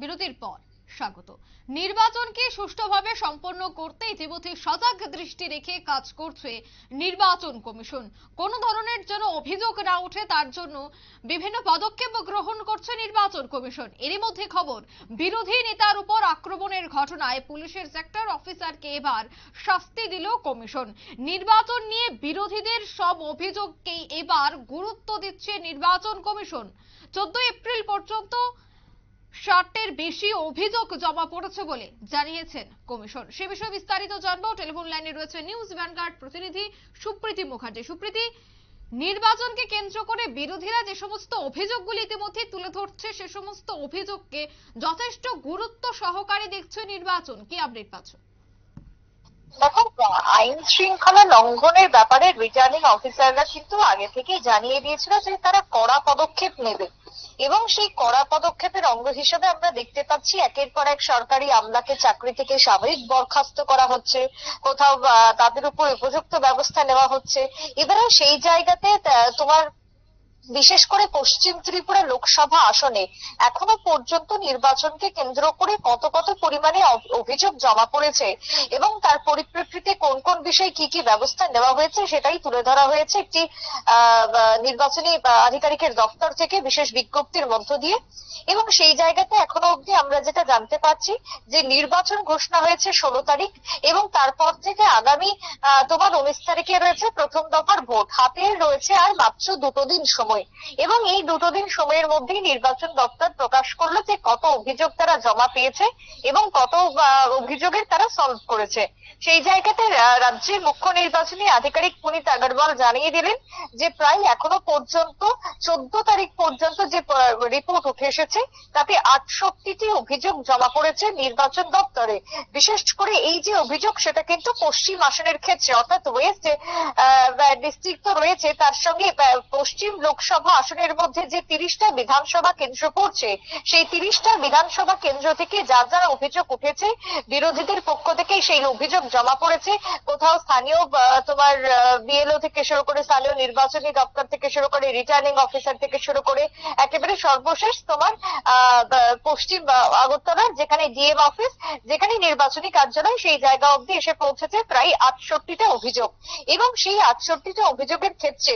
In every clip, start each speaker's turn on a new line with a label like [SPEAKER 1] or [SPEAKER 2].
[SPEAKER 1] বিরতির পর স্বাগত। নির্বাচনকে সুষ্ঠুভাবে সম্পন্ন করতে ইতিমধ্যে সজাগ দৃষ্টি রেখে কাজ করছে নির্বাচন কমিশন। কোন ধরনের যেন অভিযোগ না ওঠে তার জন্য বিভিন্ন পদক্ষেপ গ্রহণ করছে নির্বাচন কমিশন। এরই মধ্যে খবর, বিরোধী নেতার উপর আক্রমণের ঘটনায় পুলিশের সেক্টর অফিসারকে এবার শাস্তি দিল কমিশন। নির্বাচন নিয়ে বিরোধীদের সব অভিযোগকেই এবার গুরুত্ব দিচ্ছে নির্বাচন কমিশন। 14 এপ্রিল পর্যন্ত 60-এর বেশি অভিযোগ জমা পড়েছে বলে জানিয়েছেন কমিশন। সে বিষয়ে বিস্তারিত জানবো। টেলিফোন লাইনে রয়েছে নিউজ ভ্যানগার্ড প্রতিনিধি সুপ্রীতি মুখার্জি। সুপ্রীতি, নির্বাচনকে কেন্দ্র করে বিরোধীরা যে সমস্ত অভিযোগগুলি ইতিমধ্যে তুলে ধরছে সে সমস্ত অভিযোগকে যথেষ্ট গুরুত্ব সহকারে দেখছে নির্বাচন, কি আপডেট পাচ্ছ?
[SPEAKER 2] দেখো, আইন শৃঙ্খলা লঙ্ঘনের ব্যাপারে রিটার্নিং অফিসাররা কিন্তু আগে থেকে জানিয়ে দিয়েছিল যে তারা কড়া পদক্ষেপ নেবে, এবং সেই কড়া পদক্ষেপের অঙ্গ হিসেবে আমরা দেখতে পাচ্ছি একের পর এক সরকারি আমলাকে চাকরি থেকে সাময়িক বরখাস্ত করা হচ্ছে, কোথাও তাদের উপর উপযুক্ত ব্যবস্থা নেওয়া হচ্ছে। এবারে সেই জায়গাতে তোমার বিশেষ করে পশ্চিম ত্রিপুরা লোকসভা আসনে এখনো পর্যন্ত নির্বাচনকে কেন্দ্র করে কত কত পরিমাণে অভিযোগ জমা পড়েছে এবং তার পরিপ্রেক্ষিতে কোন কোন বিষয়ে কি কি ব্যবস্থা নেওয়া হয়েছে সেটাই তুলে ধরা হয়েছে একটি নির্বাচনী আধিকারিকের দপ্তর থেকে বিশেষ বিজ্ঞপ্তির মধ্য দিয়ে। এবং সেই জায়গাতে এখনো অবধি আমরা যেটা জানতে পারছি যে নির্বাচন ঘোষণা হয়েছে 16 তারিখ, এবং তারপর থেকে আগামী তোমার 19 তারিখে রয়েছে প্রথম দফার ভোট। হাতে রয়েছে আর মাত্র 2 দিন সময়, এবং এই 2 দিন সময়ের মধ্যেই নির্বাচন দপ্তর প্রকাশ করলো যে কত অভিযোগ তারা জমা পেয়েছে এবং কত অভিযোগের তারা সলভ করেছে। সেই জায়গাতে রাজ্যের মুখ্য নির্বাচনী আধিকারিক পুনিত আগরওয়াল জানিয়ে দিলেন যে প্রায় এখনো পর্যন্ত 14 তারিখ পর্যন্ত যে রিপোর্ট উঠে এসেছে তাতে 68টি অভিযোগ জমা পড়েছে নির্বাচন দপ্তরে। বিশেষ করে এই যে অভিযোগ সেটা কিন্তু পশ্চিম আসনের ক্ষেত্রে, অর্থাৎ ওয়েস্ট ডিস্ট্রিক্ট তো রয়েছে, তার সঙ্গে পশ্চিম লোকসভা আসনের মধ্যে যে 30টা বিধানসভা কেন্দ্র পড়ছে সেই 30টা বিধানসভা কেন্দ্র থেকে যা যা অভিযোগ উঠেছে বিরোধীদের পক্ষ থেকে সেই অভিযোগ জমা পড়েছে। কোথাও স্থানীয় তোমার বিএলও থেকে শুরু করে স্থানীয় নির্বাচনী দপ্তর থেকে শুরু করে রিটার্নিং অফিসার থেকে শুরু করে একেবারে সর্বশেষ তোমার পশ্চিম আগরতলার যেখানে ডিএম অফিস, যেখানে নির্বাচনী কার্যালয়, সেই জায়গা অবধি এসে পৌঁছেছে প্রায় 68টা অভিযোগ। এবং সেই 68টা অভিযোগের ক্ষেত্রে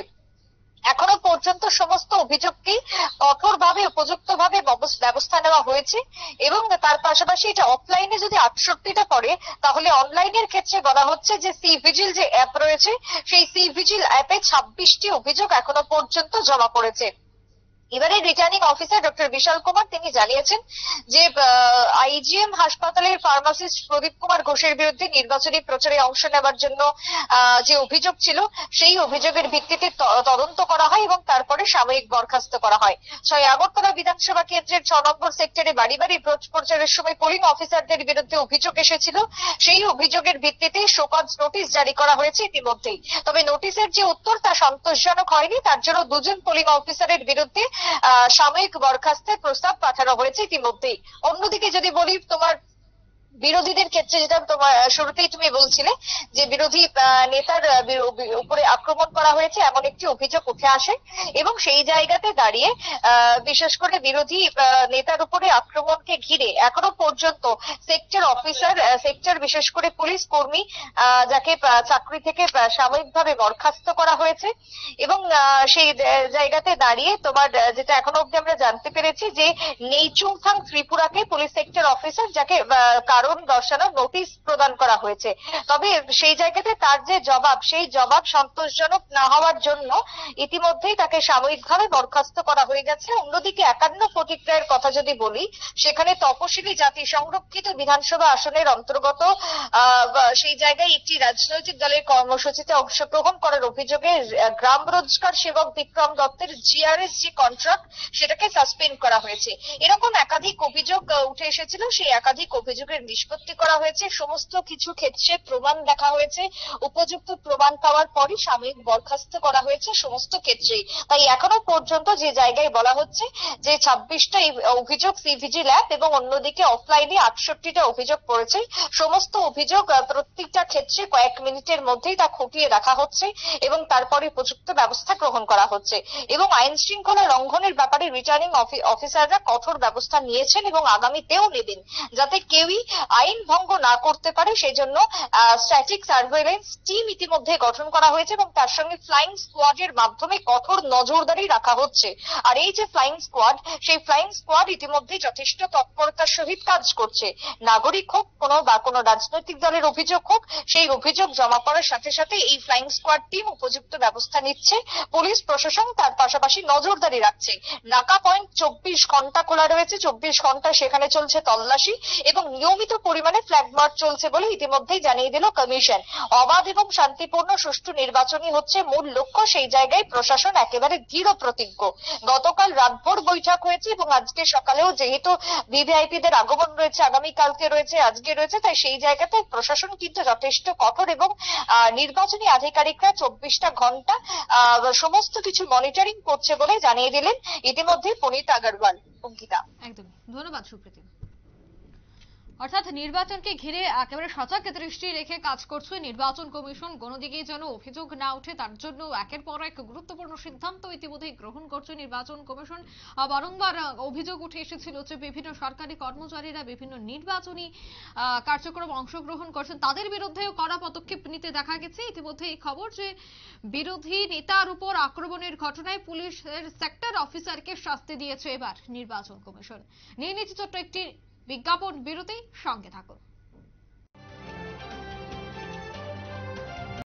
[SPEAKER 2] এখনো পর্যন্ত সমস্ত অভিযোগকেই কঠোরভাবে উপযুক্তভাবে ব্যবস্থা নেওয়া হয়েছে। এবং তার পাশাপাশি এটা অফলাইনে যদি 68টা পড়ে, তাহলে অনলাইনের ক্ষেত্রে বলা হচ্ছে যে সি ভিজিল যে অ্যাপ রয়েছে সেই সি ভিজিল অ্যাপে 26টি অভিযোগ এখনো পর্যন্ত জমা পড়েছে। এবারে রিটার্নিং অফিসার ডক্টর বিশাল কুমার তিনি জানিয়েছেন যে আইজিএম হাসপাতালের ফার্মাসিস্ট প্রদীপ কুমার ঘোষের বিরুদ্ধে নির্বাচনী প্রচারে অংশ নেওয়ার জন্য যে অভিযোগ ছিল সেই অভিযোগের ভিত্তিতে তদন্ত করা হয় এবং তারপরে সাময়িক বরখাস্ত করা হয়। 6 আগরতলা বিধানসভা কেন্দ্রের 6 নম্বর সেক্টরে বাড়ি বাড়ি ভোট প্রচারের সময় পোলিং অফিসারদের বিরুদ্ধে অভিযোগ এসেছিল, সেই অভিযোগের ভিত্তিতে শোকজ নোটিশ জারি করা হয়েছে ইতিমধ্যেই। তবে নোটিশের যে উত্তর তা সন্তোষজনক হয়নি, তার জন্য 2 জন পোলিং অফিসারের বিরুদ্ধে সাময়িক বরখাস্তের প্রস্তাব পাঠানো হয়েছে ইতিমধ্যেই। অন্যদিকে যদি বলি তোমার বিরোধীদের ক্ষেত্রে, যেটা তোমার শুরুতেই তুমি বলছিলে যে বিরোধী নেতার উপরে আক্রমণ করা হয়েছে এমন একটি অভিযোগ উঠে আসে, এবং সেই জায়গাতে দাঁড়িয়ে বিশেষ করে বিরোধী নেতার উপরে আক্রমণকে ঘিরে এখনো পর্যন্ত সেক্টর অফিসার, সেক্টর বিশেষ করে পুলিশ কর্মী যাকে চাকরি থেকে সাময়িকভাবে বরখাস্ত করা হয়েছে। এবং সেই জায়গাতে দাঁড়িয়ে তোমার যেটা এখনো অব্দি আমরা জানতে পেরেছি যে নেইচুংথাং ত্রিপুরাকে পুলিশ সেক্টর অফিসার যাকে কারণ দর্শানোর নোটিশ প্রদান করা হয়েছে। তবে সেই জায়গাতে তার যে জবাব, সেই জবাব সন্তোষজনক না হওয়ার জন্য ইতিমধ্যেই তাকে সাময়িকভাবে বরখাস্ত করা হয়ে গেছে। অন্যদিকে 51 প্রতিক্রিয়ার কথা যদি বলি, সেখানে তপশিলি জাতি সংরক্ষিত বিধানসভা আসনের অন্তর্গত সেই জায়গায় একটি রাজনৈতিক দলের কর্মসূচিতে অংশগ্রহণ করার অভিযোগে গ্রাম রোজগার সেবক বিক্রম দত্তের জিআরএস যে কন্ট্রাক্ট সেটাকে সাসপেন্ড করা হয়েছে। এরকম একাধিক অভিযোগ উঠে এসেছিল, সেই একাধিক অভিযোগের নিষ্পত্তি করা হয়েছে, সমস্ত কিছু ক্ষেত্রে প্রমাণ দেখা হয়েছে, উপযুক্ত প্রমাণ পাওয়ার পরই সাময়িক বরখাস্ত করা হয়েছে সমস্ত ক্ষেত্রেই। তাই এখনো পর্যন্ত যে জায়গায় বলা হচ্ছে যে 26টা অভিযোগ সিভিজি ল্যাব এবং অন্যদিকে অফলাইনে 68টা অভিযোগ পড়েছে, সমস্ত অভিযোগ প্রত্যেকটা ক্ষেত্রে কয়েক মিনিটের মধ্যেই তা খতিয়ে দেখা হচ্ছে এবং তারপরে উপযুক্ত ব্যবস্থা গ্রহণ করা হচ্ছে। এবং আইন শৃঙ্খলা লঙ্ঘনের ব্যাপারে রিটার্নিং অফিসাররা কঠোর ব্যবস্থা নিয়েছেন এবং আগামীতেও নেবেন, যাতে কেউই আইন ভঙ্গ না করতে পারে সেই জন্য স্ট্যাটিক সার্ভেইলেন্স টিম ইতিমধ্যে গঠন করা হয়েছে এবং তার সঙ্গে ফ্লাইং স্কোয়াডের মাধ্যমে কঠোর নজরদারি রাখা হচ্ছে। আর এই যে ফ্লাইং স্কোয়াড, সেই ফ্লাইং স্কোয়াড ইতিমধ্যে যথেষ্ট তৎপরতার সহিত কাজ করছে। নাগরিক হোক কোনো রাজনৈতিক দলের অভিযোগ হোক, সেই অভিযোগ জমা করার সাথে সাথে এই ফ্লাইং স্কোয়াড টিম উপযুক্ত ব্যবস্থা নিচ্ছে। পুলিশ প্রশাসন তার পাশাপাশি নজরদারি রাখছে। নাকা পয়েন্ট 24 ঘন্টা খোলা রয়েছে, 24 ঘন্টা সেখানে চলছে তল্লাশি এবং নিয়মিত পরিমাণে ফ্ল্যাগ মার্চ চলছে বলে ইতিমধ্যেই জানিয়ে দিল কমিশন। অবাধ এবং শান্তিপূর্ণ সুষ্ঠু নির্বাচনই হচ্ছে মূল লক্ষ্য, সেই জায়গায় প্রশাসন একেবারে দৃঢ় প্রতিজ্ঞ। গতকাল রাতভর বৈঠক হয়েছে এবং আজকে সকালেও যেহেতু ভিভিআইপিদের আগমন রয়েছে, আগামীকালকে রয়েছে, আজকে রয়েছে, তাই সেই জায়গাতে প্রশাসন কিন্তু যথেষ্ট কঠোর এবং নির্বাচনী আধিকারিকরা 24টা ঘন্টা সমস্ত কিছু মনিটরিং করছে বলে জানিয়ে দিলেন ইতিমধ্যে পুনিত আগরওয়াল। অঙ্কিতা,
[SPEAKER 1] একদম ধন্যবাদ সুপ্রীতি। অর্থাৎ নির্বাচনকে ঘিরে একেবারে সজাগ দৃষ্টি রেখে কাজ করছে নির্বাচন কমিশন। কোনো দিকেই যেন অভিযোগ না ওঠে তার জন্য একের পর এক গুরুত্বপূর্ণ সিদ্ধান্ত ইতিমধ্যে গ্রহণ করছে নির্বাচন কমিশন। বারংবার অভিযোগ উঠে এসেছিল যে বিভিন্ন সরকারি কর্মচারীরা বিভিন্ন নির্বাচনী কার্যক্রম অংশগ্রহণ করছেন, তাদের বিরুদ্ধেও কড়া পদক্ষেপ নিতে দেখা গেছে। ইতিমধ্যে এই খবর যে বিরোধী নেতার উপর আক্রমণের ঘটনায় পুলিশের সেক্টর অফিসারকে শাস্তি দিয়েছে এবার নির্বাচন কমিশন। নিয়ে নিচ্ছে ছোট্ট একটি বিজ্ঞাপন বিরতি, সঙ্গে থাকুন।